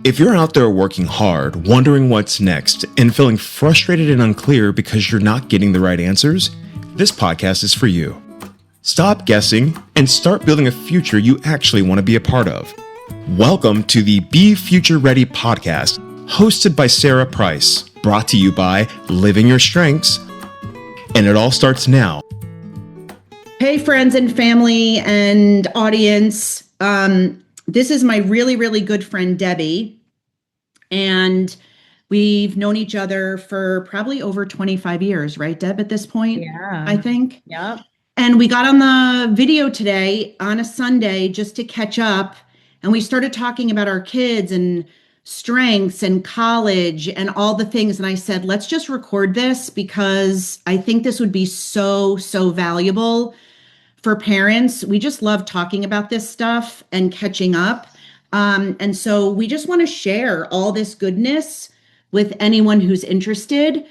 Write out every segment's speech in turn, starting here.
If you're out there working hard, wondering what's next, and feeling frustrated and unclear because you're not getting the right answers, this podcast is for you. Stop guessing and start building a future you actually want to be a part of. Welcome to the Be Future Ready podcast, hosted by Sarah Price, brought to you by Living Your Strengths. And it all starts now. Hey, friends and family and audience. This is my really, really good friend, Debbie. And we've known each other for probably over 25 years, right, Deb, at this point? Yeah. I think. Yep. And we got on the video today on a Sunday just to catch up. And we started talking about our kids and strengths and college and all the things. And I said, let's just record this because I think this would be so valuable for parents. We just love talking about this stuff and catching up. And so we just want to share all this goodness with anyone who's interested.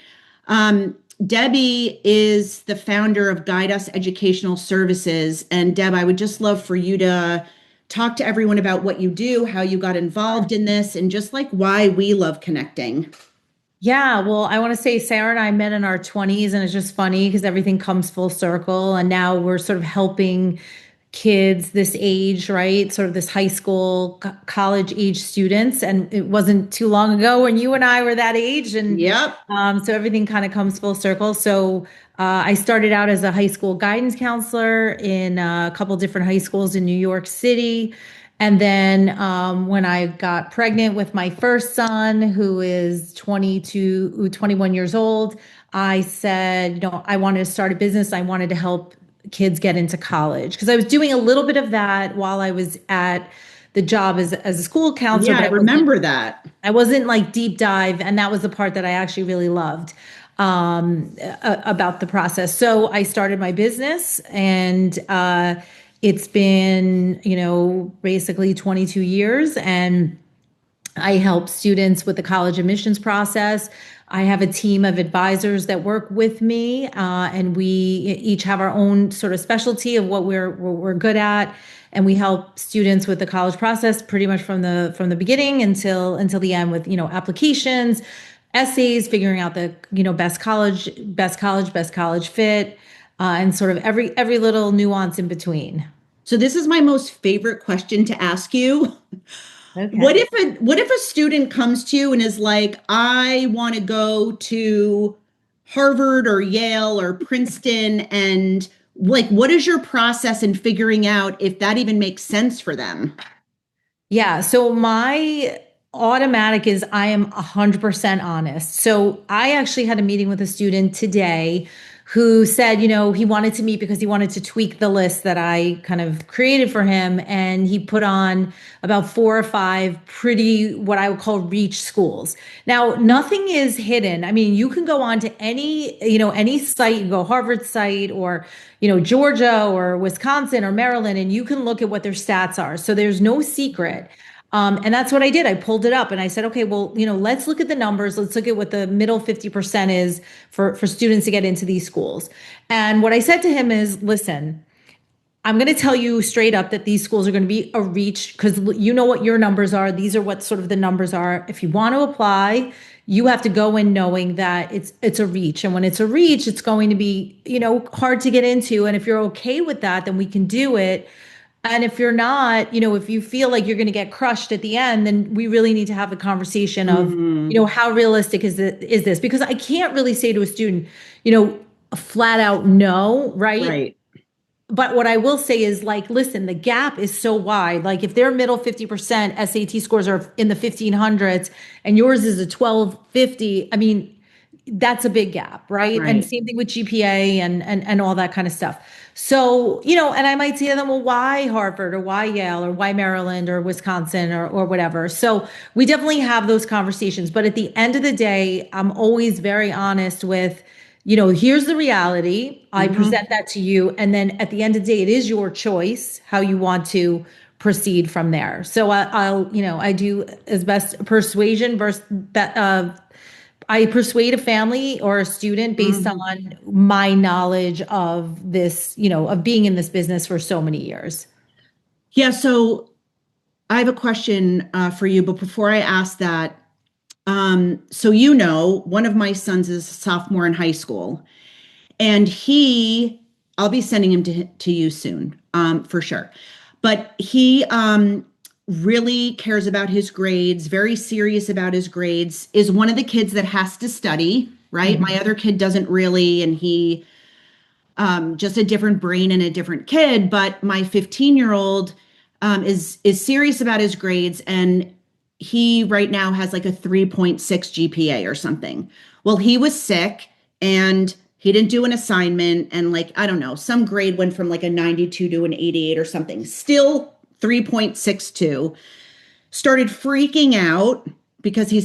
Debbie is the founder of Guide Us Educational Services. And Deb, I would just love for you to talk to everyone about what you do, how you got involved in this, and just like why we love connecting. Yeah, well, I want to say Sarah and I met in our 20s, and it's just funny because everything comes full circle. And now we're sort of helping kids this age, right? Sort of this high school, college age students. And it wasn't too long ago when you and I were that age. And Yep. So everything kind of comes full circle. So I started out as a high school guidance counselor in a couple different high schools in New York City. And then when I got pregnant with my first son, who is 21 years old, I said, I wanted to start a business. I wanted to help kids get into college because I was doing a little bit of that while I was at the job as a school counselor. Yeah, but I remember that. I wasn't like deep dive. And that was the part that I actually really loved about the process. So I started my business, and it's been, basically 22 years, and I help students with the college admissions process. I have a team of advisors that work with me, and we each have our own sort of specialty of what we're good at, and we help students with the college process pretty much from the beginning until the end with applications, essays, figuring out the best college fit, and sort of every little nuance in between. So this is my most favorite question to ask you. Okay. What if a student comes to you and is like, I want to go to Harvard or Yale or Princeton, and like, what is your process in figuring out if that even makes sense for them? Yeah. So my automatic is I am 100% honest. So I actually had a meeting with a student today who said, he wanted to meet because he wanted to tweak the list that I kind of created for him. And he put on about 4 or 5 pretty, what I would call reach schools. Now, nothing is hidden. I mean, you can go on to any site, you can go Harvard site or, Georgia or Wisconsin or Maryland, and you can look at what their stats are. So there's no secret. And that's what I did. I pulled it up and I said, okay, well, let's look at the numbers. Let's look at what the middle 50% is for students to get into these schools. And what I said to him is, listen, I'm going to tell you straight up that these schools are going to be a reach because you know what your numbers are. These are what sort of the numbers are. If you want to apply, you have to go in knowing that it's a reach. And when it's a reach, it's going to be, hard to get into. And if you're okay with that, then we can do it. And if you're not, if you feel like you're going to get crushed at the end, then we really need to have a conversation of, how realistic is this? Because I can't really say to a student, a flat out no, right? Right. But what I will say is like, listen, the gap is so wide. Like if their middle 50% SAT scores are in the 1500s and yours is a 1250, I mean, that's a big gap, right? And same thing with GPA and all that kind of stuff. So, and I might say to them, well, why Harvard or why Yale or why Maryland or Wisconsin or whatever. So we definitely have those conversations. But at the end of the day, I'm always very honest with, here's the reality. I present that to you. And then at the end of the day, it is your choice how you want to proceed from there. So I do as best persuasion versus I persuade a family or a student based on my knowledge of this, of being in this business for so many years. Yeah. So I have a question for you, but before I ask that, so one of my sons is a sophomore in high school, and I'll be sending him to you soon, for sure. But he really cares about his grades, very serious about his grades, is one of the kids that has to study, right? My other kid doesn't really, and he just a different brain and a different kid. But my 15-year-old is serious about his grades, and he right now has like a 3.6 GPA or something. Well, he was sick and he didn't do an assignment, and like, I don't know, some grade went from like a 92 to an 88 or something. Still 3.62. Started freaking out because he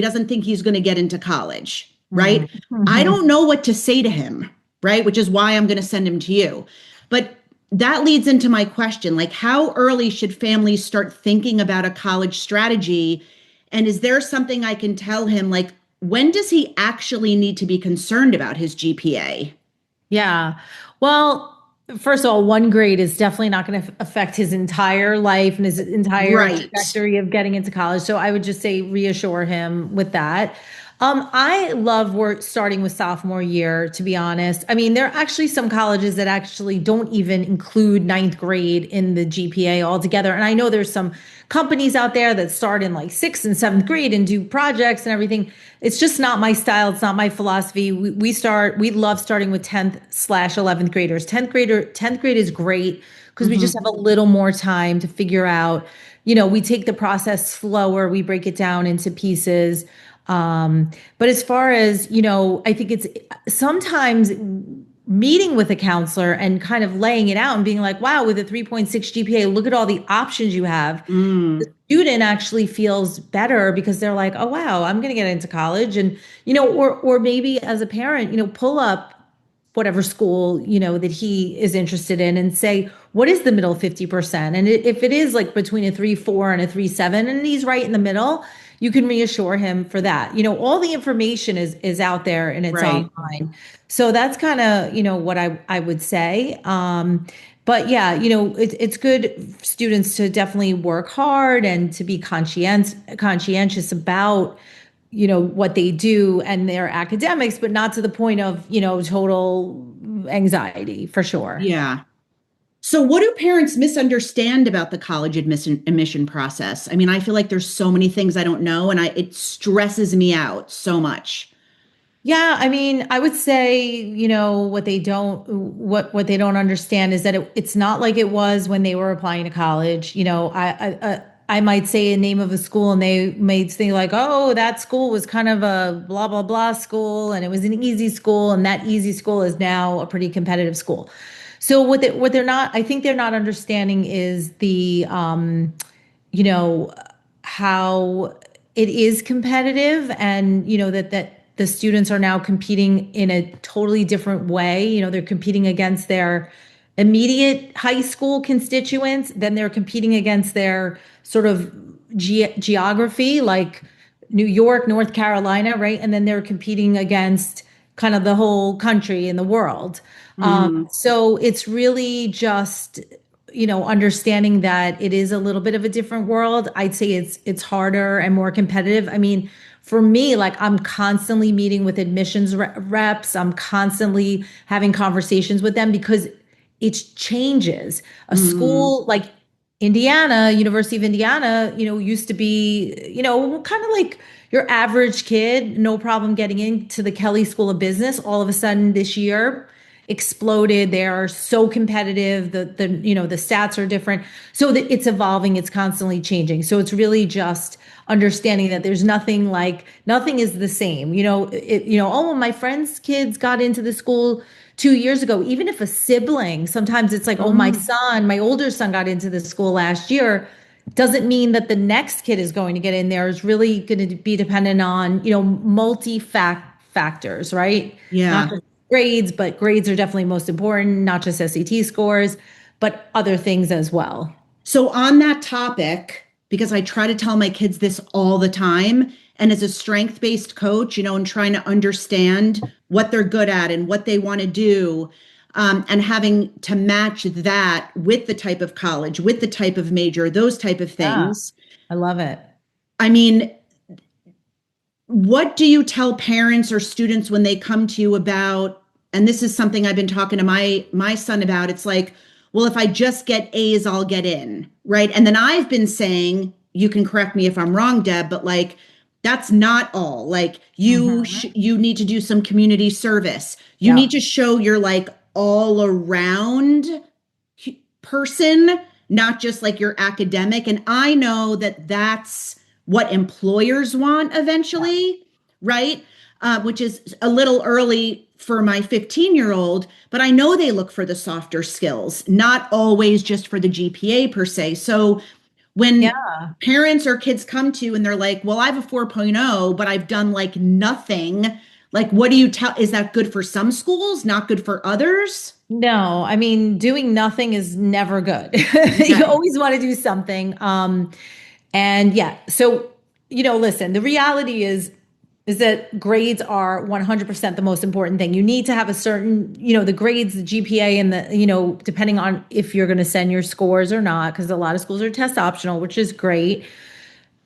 doesn't think he's going to get into college, right? Mm-hmm. I don't know what to say to him, right? Which is why I'm going to send him to you. But that leads into my question, like, how early should families start thinking about a college strategy? And is there something I can tell him, like, when does he actually need to be concerned about his GPA? Yeah. Well, first of all, one grade is definitely not going to affect his entire life and his entire trajectory of getting into college. So I would just say reassure him with that. I love starting with sophomore year, to be honest. I mean, there are actually some colleges that actually don't even include ninth grade in the GPA altogether. And I know there's some companies out there that start in like sixth and seventh grade and do projects and everything. It's just not my style. It's not my philosophy. We love starting with 10th/11th graders. 10th grade is great because we just have a little more time to figure out, we take the process slower. We break it down into pieces. But as far as, I think it's sometimes meeting with a counselor and kind of laying it out and being like, wow, with a 3.6 GPA, look at all the options you have. The student actually feels better because they're like, oh, wow, I'm going to get into college. And, or maybe as a parent, pull up whatever school, that he is interested in and say, what is the middle 50%? And if it is like between a 3.4 and a 3.7, and he's right in the middle, you can reassure him for that. All the information is out there and it's online. So that's kind of, what I would say. But yeah, it's good for students to definitely work hard and to be conscientious about, what they do and their academics, but not to the point of, total anxiety, for sure. Yeah. So what do parents misunderstand about the college admission process? I mean, I feel like there's so many things I don't know, and it stresses me out so much. Yeah, I mean, I would say, what they don't understand is that it's not like it was when they were applying to college. I might say a name of a school and they may think like, oh, that school was kind of a blah, blah, blah school, and it was an easy school, and that easy school is now a pretty competitive school. So what I think they're not understanding is the, how it is competitive, and, that the students are now competing in a totally different way. They're competing against their immediate high school constituents, then they're competing against their sort of geography, like New York, North Carolina, right? And then they're competing against kind of the whole country and the world. So it's really just, understanding that it is a little bit of a different world. I'd say it's harder and more competitive. I mean, for me, like, I'm constantly meeting with admissions reps. I'm constantly having conversations with them because it changes. A school like University of Indiana, used to be, kind of like your average kid, no problem getting into the Kelley School of Business. All of a sudden this year exploded. They are so competitive. The stats are different. So it's evolving. It's constantly changing. So it's really just understanding that there's nothing is the same. Oh, my friend's kids got into the school 2 years ago. Even if a sibling, sometimes it's like, oh, my older son got into the school last year, doesn't mean that the next kid is going to get in there. Is really going to be dependent on, factors, right? Yeah. Not just grades, but grades are definitely most important, not just SAT scores, but other things as well. So on that topic, because I try to tell my kids this all the time, and as a strength-based coach, and trying to understand what they're good at and what they want to do, and having to match that with the type of college, with the type of major, those type of things. I love it. I mean, what do you tell parents or students when they come to you about, and this is something I've been talking to my son about, it's like, well, if I just get A's, I'll get in, right? And then I've been saying, you can correct me if I'm wrong, Deb, but like, that's not all. Like you need to do some community service. You need to show you're like all around person, not just like your academic. And I know that that's what employers want eventually, right? Which is a little early for my 15-year-old, but I know they look for the softer skills, not always just for the GPA per se. So when parents or kids come to you and they're like, well, I have a 4.0, but I've done like nothing. Like, what do you tell? Is that good for some schools, not good for others? No, I mean, doing nothing is never good. You always want to do something. And yeah, so, listen, the reality is that grades are 100% the most important thing. You need to have a certain, the grades, the GPA, and the, depending on if you're going to send your scores or not, because a lot of schools are test optional, which is great,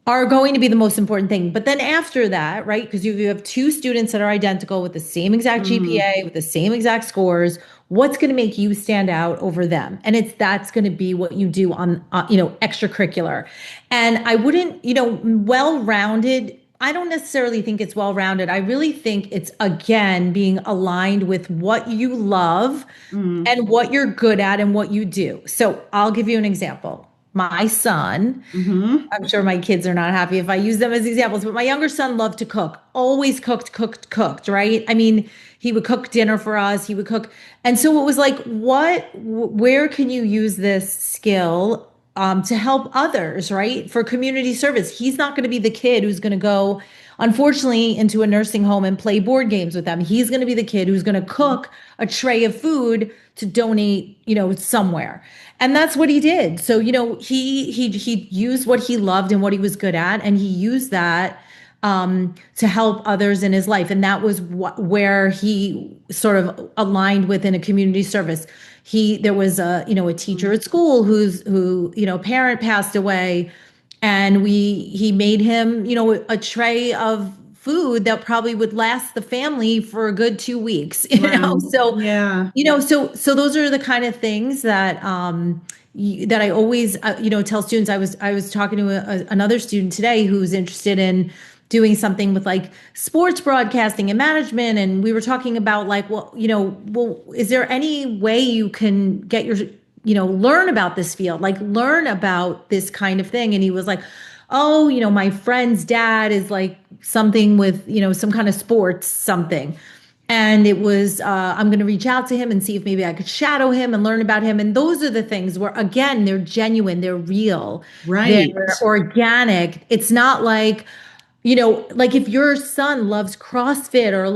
are going to be the most important thing. But then after that, right, because you have two students that are identical with the same exact GPA, with the same exact scores, what's going to make you stand out over them? And that's going to be what you do on, extracurricular. And I wouldn't, well-rounded, I don't necessarily think it's well-rounded. I really think it's, again, being aligned with what you love and what you're good at and what you do. So I'll give you an example. My son, I'm sure my kids are not happy if I use them as examples, but my younger son loved to cook, always cooked, right? I mean, he would cook dinner for us, he would cook. And so it was like, where can you use this skill to help others, right? For community service. He's not going to be the kid who's going to go, unfortunately, into a nursing home and play board games with them. He's going to be the kid who's going to cook a tray of food to donate, somewhere. And that's what he did. So, he used what he loved and what he was good at, and he used that to help others in his life. And that was where he sort of aligned within a community service. There was a teacher at school who parent passed away, and he made him, a tray of food that probably would last the family for a good 2 weeks, So, so those are the kind of things that, that I always, tell students. I was talking to another student today who's interested in doing something with like sports broadcasting and management. And we were talking about like, well, is there any way you can get learn about this field, like learn about this kind of thing? And he was like, oh, my friend's dad is like something with, some kind of sports something. And it was, I'm going to reach out to him and see if maybe I could shadow him and learn about him. And those are the things where, again, they're genuine, they're real, right? They're organic. It's not like, like if your son loves CrossFit or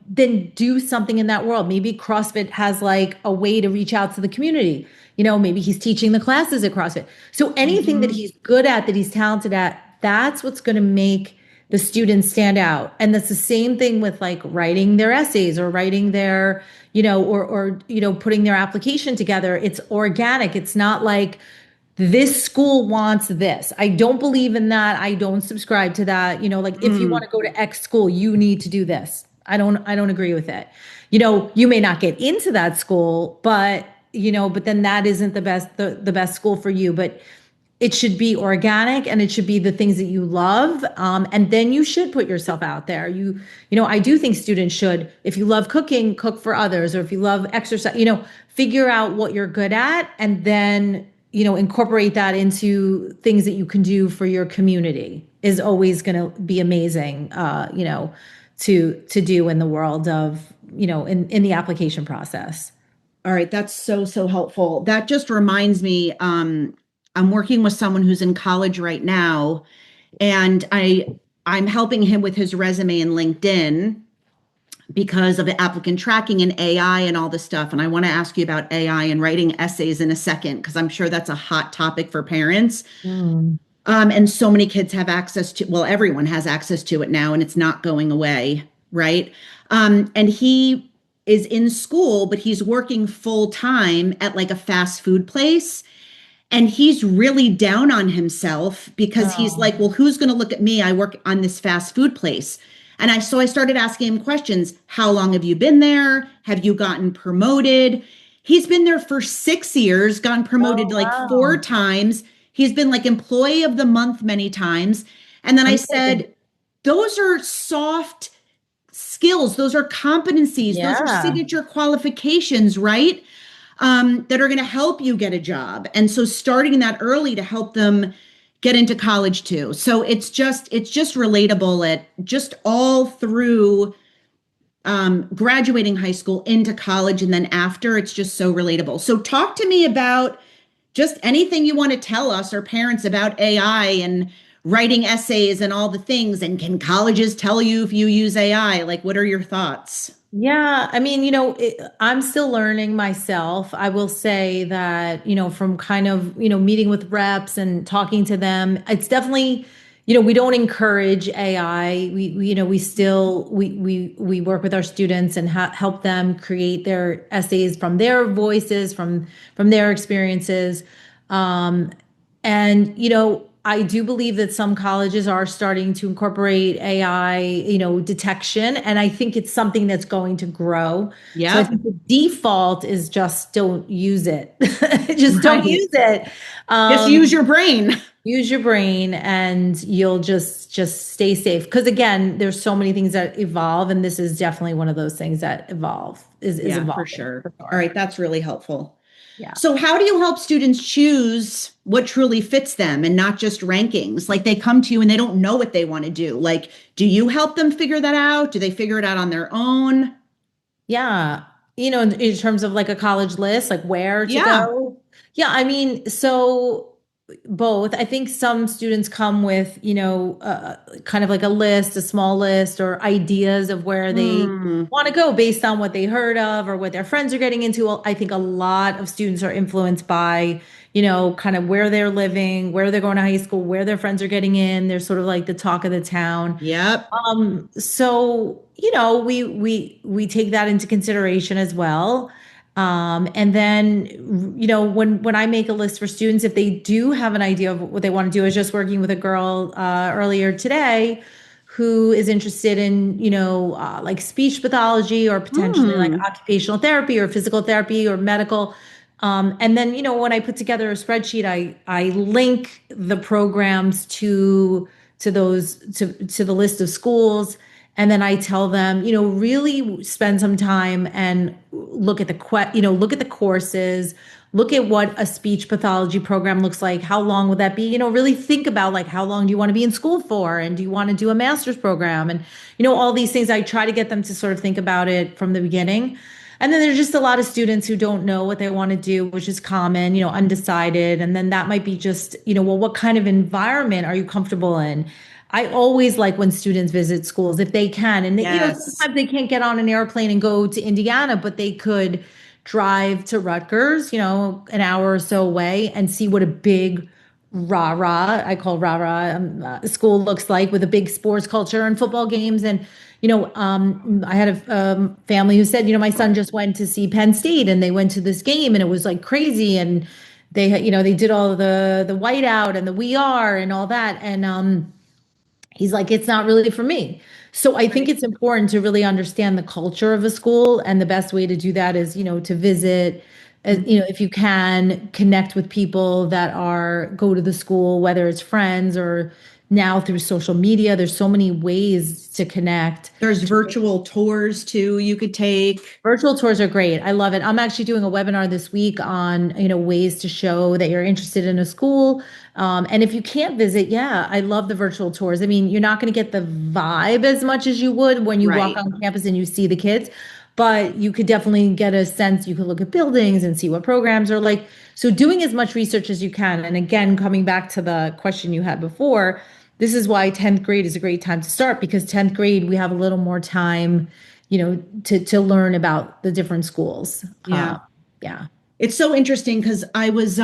then do something in that world. Maybe CrossFit has like a way to reach out to the community. Maybe he's teaching the classes at CrossFit. So anything that he's good at, that he's talented at, that's what's going to make the students stand out. And that's the same thing with like writing their essays or writing their, or putting their application together. It's organic. It's not like this school wants this. I don't believe in that. I don't subscribe to that. Like if you want to go to X school, you need to do this. I don't agree with it. You may not get into that school, but then that isn't the best school for you. But it should be organic, and it should be the things that you love. And then you should put yourself out there. I do think students should, if you love cooking, cook for others, or if you love exercise, figure out what you're good at, and then, incorporate that into things that you can do for your community is always going to be amazing, to do in the world of, in the application process. All right. That's so, so helpful. That just reminds me, I'm working with someone who's in college right now, and I'm helping him with his resume in LinkedIn because of applicant tracking and AI and all this stuff. And I want to ask you about AI and writing essays in a second, because I'm sure that's a hot topic for parents. And so many kids have access to, well, everyone has access to it now, and it's not going away, right? And he is in school, but he's working full time at like a fast food place. And he's really down on himself because he's Oh, like, well, who's going to look at me? I work on this fast food place. And I started asking him questions. How long have you been there? Have you gotten promoted? He's been there for 6 years, gotten promoted oh, like four wow. times. He's been like employee of the month many times. And then I Amazing. said, those are soft skills. Those are competencies. Those are Yeah. signature qualifications, right? That are going to help you get a job. And so starting that early to help them get into college too. So it's just relatable at just all through graduating high school into college and then after. It's just so relatable. So talk to me about just anything you want to tell us or parents about AI and writing essays and all the things. And can colleges tell you if you use AI? Like, what are your thoughts? Yeah, I mean, I'm still learning myself. I will say that, from kind of, meeting with reps and talking to them, it's definitely, we don't encourage AI. We still we work with our students and help them create their essays from their voices, from their experiences. Um, and, I do believe that some colleges are starting to incorporate AI, detection, and I think it's something that's going to grow. So I Yep. think the default is just don't use it. Just don't Right. use it. Just use Um, your brain. use your brain and you'll just stay safe. Because again, there's so many things that evolve, and this is definitely one of those things that is Yeah, for evolving sure. for All sure. right, that's really helpful. Yeah. So, how do you help students choose what truly fits them and not just rankings? Like they come to you and they don't know what they want to do. Like, do you help them figure that out? Do they figure it out on their own? Yeah. In terms of like a college list, like where to Yeah. go. Yeah. I mean, so both. I think some students come with, kind of like a list, a small list, or ideas of where they Hmm. want to go based on what they heard of or what their friends are getting into. Well, I think a lot of students are influenced by, kind of where they're living, where they're going to high school, where their friends are getting in. They're sort of like the talk of the town. Yep. So, we take that into consideration as well. And then, when I make a list for students, if they do have an idea of what they want to do, I was just working with a girl earlier today who is interested in, like speech pathology or potentially like Hmm. occupational therapy or physical therapy or medical. And then, when I put together a spreadsheet, I link the programs to the list of schools. And then I tell them, really spend some time and look at look at the courses, look at what a speech pathology program looks like. How long would that be? Really think about like how long do you want to be in school for? And do you want to do a master's program? And, all these things. I try to get them to sort of think about it from the beginning. And then there's just a lot of students who don't know what they want to do, which is common, undecided. And then that might be just, well, what kind of environment are you comfortable in? I always like when students visit schools if they can. And, Yes. sometimes they can't get on an airplane and go to Indiana, but they could drive to Rutgers, an hour or so away and see what a big rah-rah, I call rah-rah, school looks like with a big sports culture and football games. And, I had a family who said, my son just went to see Penn State and they went to this game and it was like crazy. And they did all the whiteout and the we are and all that. And, he's like, it's not really for me. So I think Right. it's important to really understand the culture of a school. And the best way to do that is, to visit, if you can connect with people that go to the school, whether it's friends or now through social media. There's so many ways to connect. There's virtual tours too you could take. Virtual tours are great. I love it. I'm actually doing a webinar this week on, ways to show that you're interested in a school. And if you can't visit, yeah, I love the virtual tours. I mean, you're not going to get the vibe as much as you would when you walk Right. on campus and you see the kids, but you could definitely get a sense. You could look at buildings and see what programs are like. So doing as much research as you can. And again, coming back to the question you had before, this is why 10th grade is a great time to start because 10th grade, we have a little more time to learn about the different schools. Yeah. Yeah. It's so interesting because I was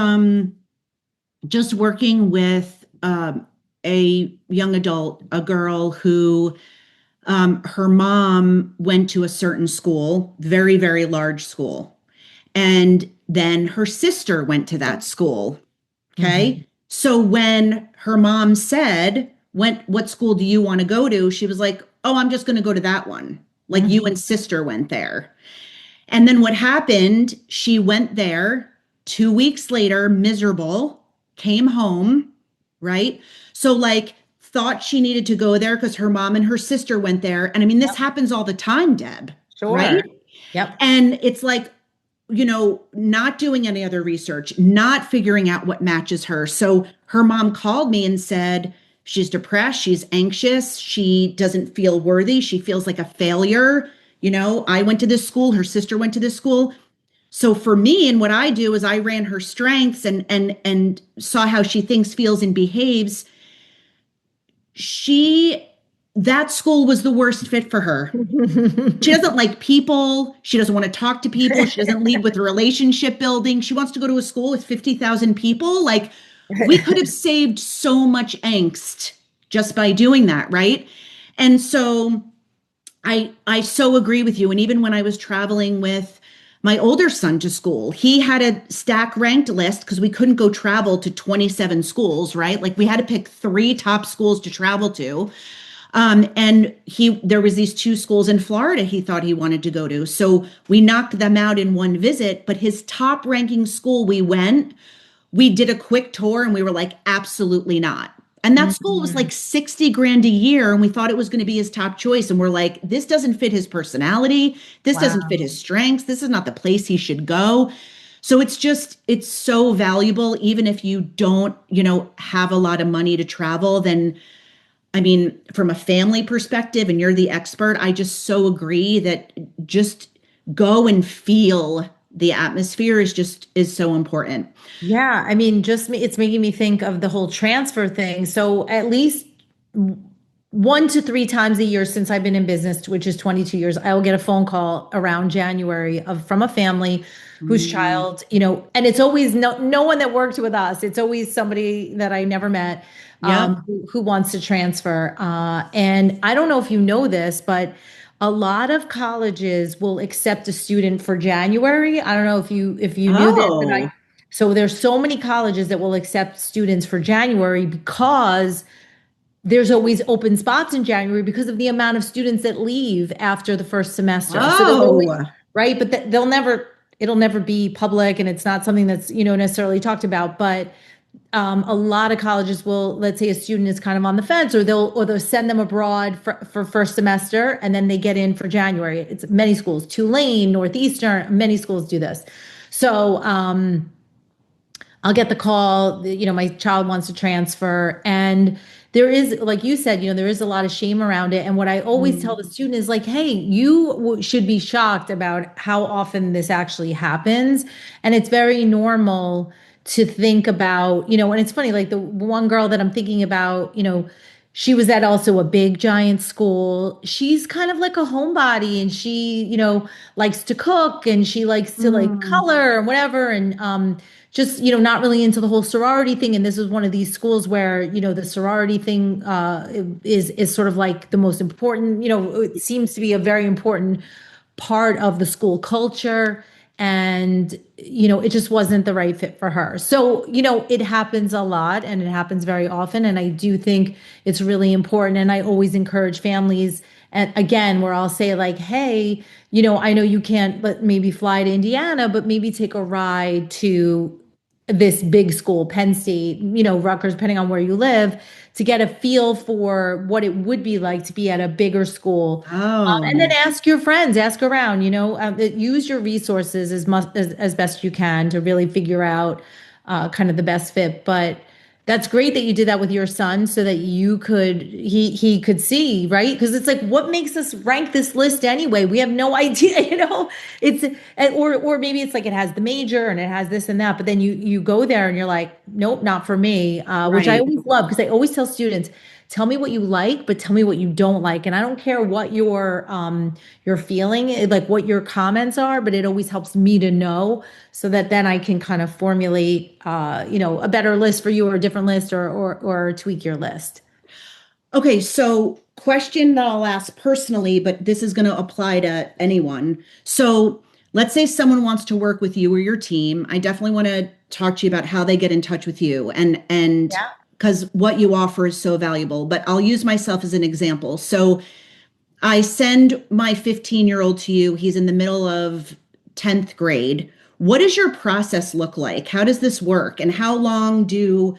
just working with a young adult, a girl who Her mom went to a certain school, very, very large school. And then her sister went to that school. Okay. Mhm. So when her mom said, what school do you want to go to? She was like, oh, I'm just going to go to that one. Like you Mhm. and sister went there. And then what happened? She went there 2 weeks later, miserable, came home, right? So, like, thought she needed to go there because her mom and her sister went there. And I mean, this Yep. happens all the time, Deb, right? Sure. Yep. And it's like, not doing any other research, not figuring out what matches her. So her mom called me and said, she's depressed, she's anxious, she doesn't feel worthy, she feels like a failure. I went to this school, her sister went to this school. So for me, and what I do is I ran her strengths and saw how she thinks, feels, and behaves. She That school was the worst fit for her. She doesn't like people. She doesn't want to talk to people. She doesn't lead with relationship building. She wants to go to a school with 50,000 people. Like, we could have saved so much angst just by doing that, right? And so I so agree with you. And even when I was traveling with my older son to school, he had a stack ranked list because we couldn't go travel to 27 schools, right? Like we had to pick three top schools to travel to. And there was these two schools in Florida he thought he wanted to go to. So we knocked them out in one visit, but his top ranking school we did a quick tour and we were like, absolutely not. And that school was like Mhm. 60 grand a year. And we thought it was going to be his top choice. And we're like, this doesn't fit his personality. This doesn't fit Wow. his strengths. This is not the place he should go. So it's so valuable. Even if you don't, have a lot of money to travel, then I mean, from a family perspective, and you're the expert, I just so agree that just go and feel the atmosphere is so important. Yeah, I mean, it's making me think of the whole transfer thing. So at least 1 to 3 times a year since I've been in business, which is 22 years, I will get a phone call around January from a family whose Mm. child, and it's always no one that worked with us. It's always somebody that I never met, Yep. who wants to transfer. And I don't know if you know this, but a lot of colleges will accept a student for January. I don't know if you knew this, but Oh. so there's so many colleges that will accept students for January because there's always open spots in January because of the amount of students that leave after the first semester. So there's always, Oh. right, but it'll never be public and it's not something that's, necessarily talked about, but a lot of colleges will, let's say a student is kind of on the fence, or they'll send them abroad for first semester and then they get in for January. It's many schools, Tulane, Northeastern, many schools do this. So, I'll get the call, my child wants to transfer. And there is, like you said, there is a lot of shame around it. And what I always tell the Mm. student is like, hey, you should be shocked about how often this actually happens. And it's very normal to think about, and it's funny, like the one girl that I'm thinking about, she was at also a big giant school. She's kind of like a homebody and she, likes to cook and she likes to like Mm. color and whatever. And, just not really into the whole sorority thing, and this is one of these schools where the sorority thing is sort of like the most important, it seems to be a very important part of the school culture, and it just wasn't the right fit for her. So it happens a lot and it happens very often, and I do think it's really important, and I always encourage families, and again, where I'll say like, hey, I know you can't but maybe fly to Indiana, but maybe take a ride to this big school, Penn State, Rutgers, depending on where you live, to get a feel for what it would be like to be at a bigger school. And then Oh. ask your friends, ask around, use your resources as best you can to really figure out kind of the best fit. But that's great that you did that with your son so that he could see, right? Because it's like, what makes us rank this list anyway? We have no idea, it's or maybe it's like it has the major and it has this and that, but then you go there and you're like, nope, not for me. Which I Right. always love because I always tell students, tell me what you like, but tell me what you don't like. And I don't care what you're feeling, like what your comments are, but it always helps me to know so that then I can kind of formulate a better list for you or a different list or tweak your list. Okay, so question that I'll ask personally, but this is going to apply to anyone. So let's say someone wants to work with you or your team. I definitely want to talk to you about how they get in touch with you and Yeah. because what you offer is so valuable. But I'll use myself as an example. So I send my 15-year-old to you. He's in the middle of 10th grade. What does your process look like? How does this work? And how long do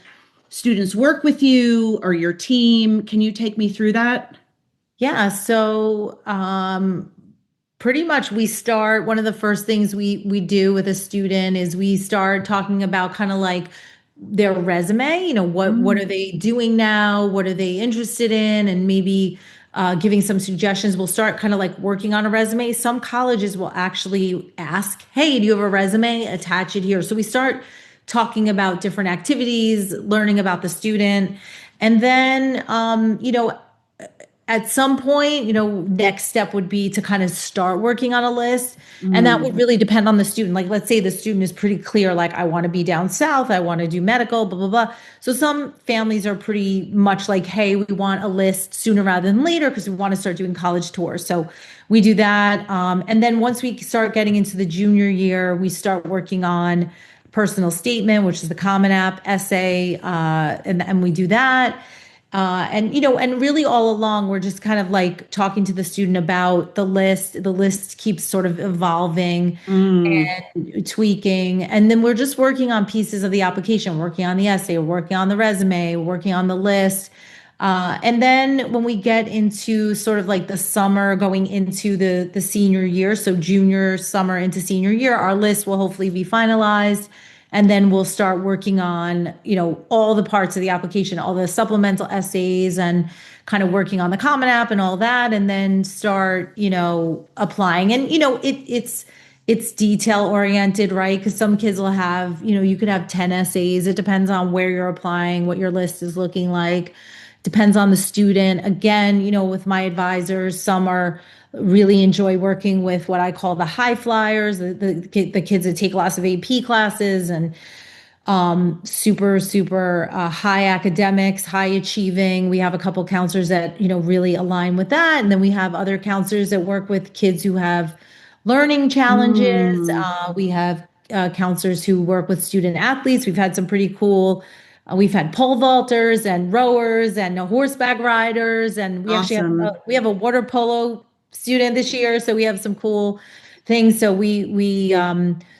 students work with you or your team? Can you take me through that? Yeah. So, pretty much we start, one of the first things we do with a student is we start talking about kind of like their resume, what are they doing now? What are they interested in? And maybe giving some suggestions. We'll start kind of like working on a resume. Some colleges will actually ask, hey, do you have a resume? Attach it here. So we start talking about different activities, learning about the student. And then, at some point, next step would be to kind of start working on a list. And that would really depend on the student. Like, let's say the student is pretty clear, like, I want to be down south, I want to do medical, blah, blah, blah. So some families are pretty much like, hey, we want a list sooner rather than later because we want to start doing college tours. So we do that. And then once we start getting into the junior year, we start working on personal statement, which is the Common App essay, and we do that. And really all along, we're just kind of like talking to the student about the list. The list keeps sort of evolving and tweaking. And then we're just working on pieces of the application, working on the essay, working on the resume, working on the list. And then when we get into sort of like the summer going into the senior year, so junior summer into senior year, our list will hopefully be finalized. And then we'll start working on, all the parts of the application, all the supplemental essays and kind of working on the Common App and all that, and then start, applying. And, it's detail oriented, right? Because some kids will have, you could have 10 essays. It depends on where you're applying, what your list is looking like. Depends on the student. Again, with my advisors, some are really enjoy working with what I call the high flyers, the kids that take lots of AP classes and super high academics, high achieving. We have a couple counselors that really align with that, and then we have other counselors that work with kids who have learning challenges. We have counselors who work with student athletes. We've had some pretty cool. We've had pole vaulters and rowers and horseback riders, and we actually have a water polo student this year, so we have some cool things. So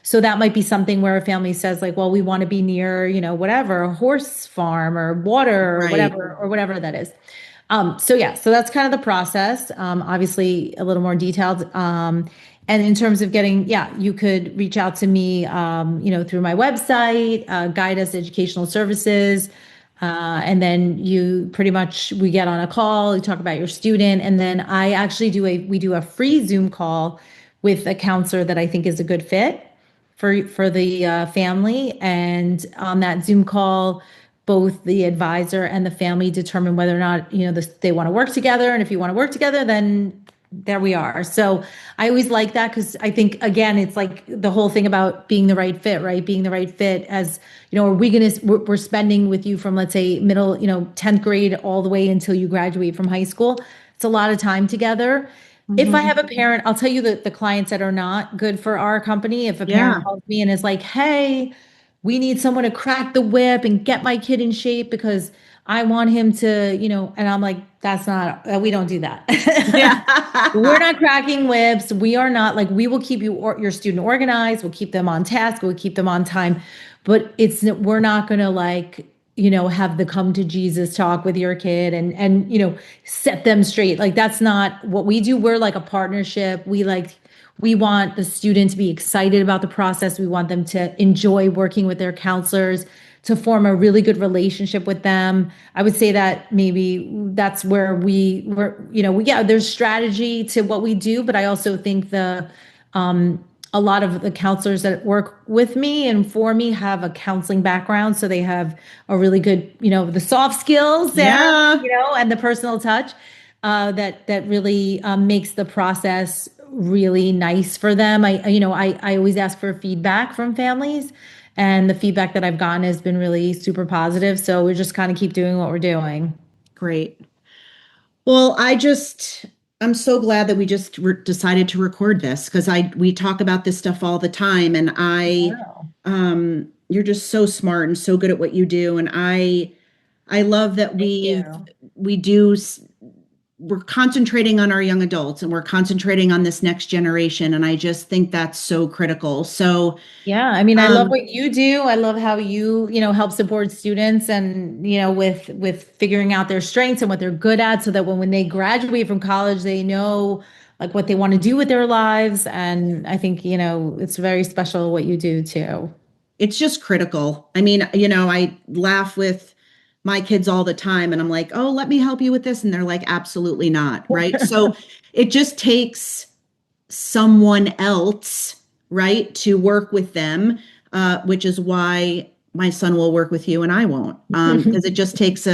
so that might be something where a family says like, well, we want to be near, whatever, a horse farm or water or whatever that is. So that's kind of the process. Obviously a little more detailed. And in terms of getting, you could reach out to me, through my website, Guidus Educational Services. And then we get on a call, we talk about your student. And then I actually we do a free Zoom call with a counselor that I think is a good fit for the family. And on that Zoom call, both the advisor and the family determine whether or not, they want to work together. And if you want to work together, then there we are. So I always like that because I think, again, it's like the whole thing about being the right fit, right? Being the right fit as, we're spending with you from, let's say, middle, 10th grade all the way until you graduate from high school. It's a lot of time together. If I have a parent, I'll tell you that the clients that are not good for our company, if a parent calls me and is like, hey, we need someone to crack the whip and get my kid in shape because I want him to, and I'm like, we don't do that. We're not cracking whips. We are not like, we will keep your student organized. We'll keep them on task. We'll keep them on time, but we're not going to like, have the come to Jesus talk with your kid and, set them straight. Like, that's not what we do. We're like a partnership. We want the student to be excited about the process. We want them to enjoy working with their counselors, to form a really good relationship with them. I would say that maybe that's where there's strategy to what we do, but I also think a lot of the counselors that work with me and for me have a counseling background. So they have a really good, the soft skills and the personal touch that really makes the process really nice for them. I always ask for feedback from families. And the feedback that I've gotten has been really super positive. So we just kind of keep doing what we're doing. Great. Well, I'm so glad that we just decided to record this because we talk about this stuff all the time, and Wow. you're just so smart and so good at what you do, and I love that Thank you. we do we're concentrating on our young adults and we're concentrating on this next generation, and I just think that's so critical. So, Yeah, I mean, I love um, what you do. I love how you help support students and, with figuring out their strengths and what they're good at so that when they graduate from college, they know like what they want to do with their lives. And I think, it's very special what you do too. it's just critical. I mean, I laugh with my kids all the time and I'm like, "Oh, let me help you with this." And they're like, "Absolutely not." Right? So, it just takes someone else, right, to work with them, which is why my son will work with you and I won't, because it just takes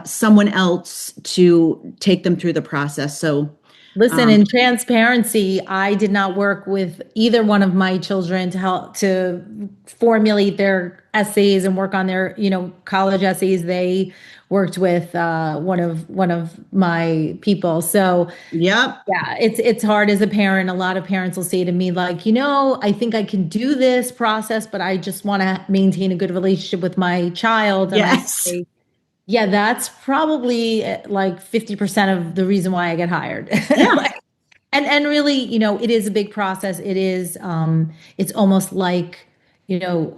someone else to take them through the process. So, Listen, um, in transparency, I did not work with either one of my children to help to formulate their essays and work on their, college essays. They worked with one of my people. So yep, yeah, it's hard as a parent. A lot of parents will say to me, like, I think I can do this process, but I just want to maintain a good relationship with my child. And I yes, say, yeah, that's probably like 50% of the reason why I get hired. yeah, Like, and really, it is a big process. It's almost like, you know,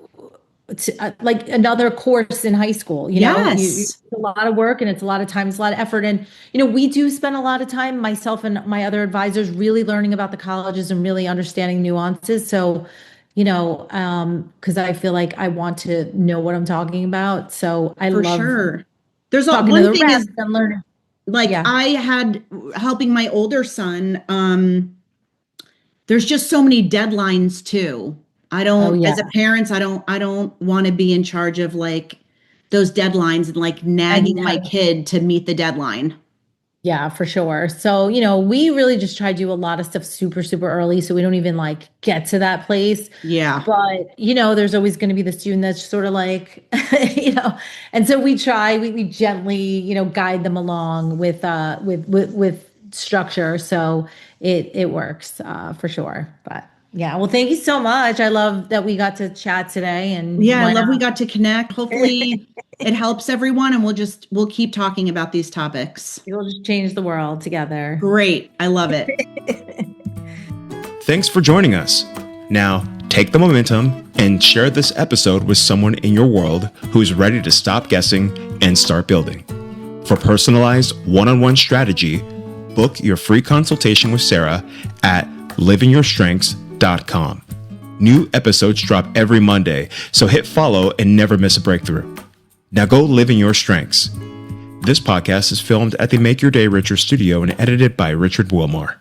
like another course in high school. yes, It's a lot of work and it's a lot of time, it's a lot of effort. And, we do spend a lot of time, myself and my other advisors, really learning about the colleges and really understanding nuances. So, because I feel like I want to know what I'm talking about. So I for love sure. There's talking to one the thing reps is and learning. like Yeah. I had helping my older son. There's just so many deadlines too. Oh, As a yeah. parent, I don't want to be in charge of like those deadlines and like And nagging my kid to meet the deadline. yeah, for sure. So, we really just try to do a lot of stuff super, super early. So we don't even like get to that place. Yeah, But, there's always going to be the student that's sort of like, and so we gently, guide them along with structure. So it works, for sure. But yeah, well, thank you so much. I love that we got to chat today and yeah, I why love we not? got to connect. Hopefully it helps everyone and we'll keep talking about these topics. We'll just change the world together. Great. I love it. Thanks for joining us. Now, take the momentum and share this episode with someone in your world who's ready to stop guessing and start building. For personalized one-on-one strategy, book your free consultation with Sarah at livingyourstrengths.com. New episodes drop every Monday, so hit follow and never miss a breakthrough. Now go live in your strengths. This podcast is filmed at the Make Your Day Richer studio and edited by Richard Wilmore.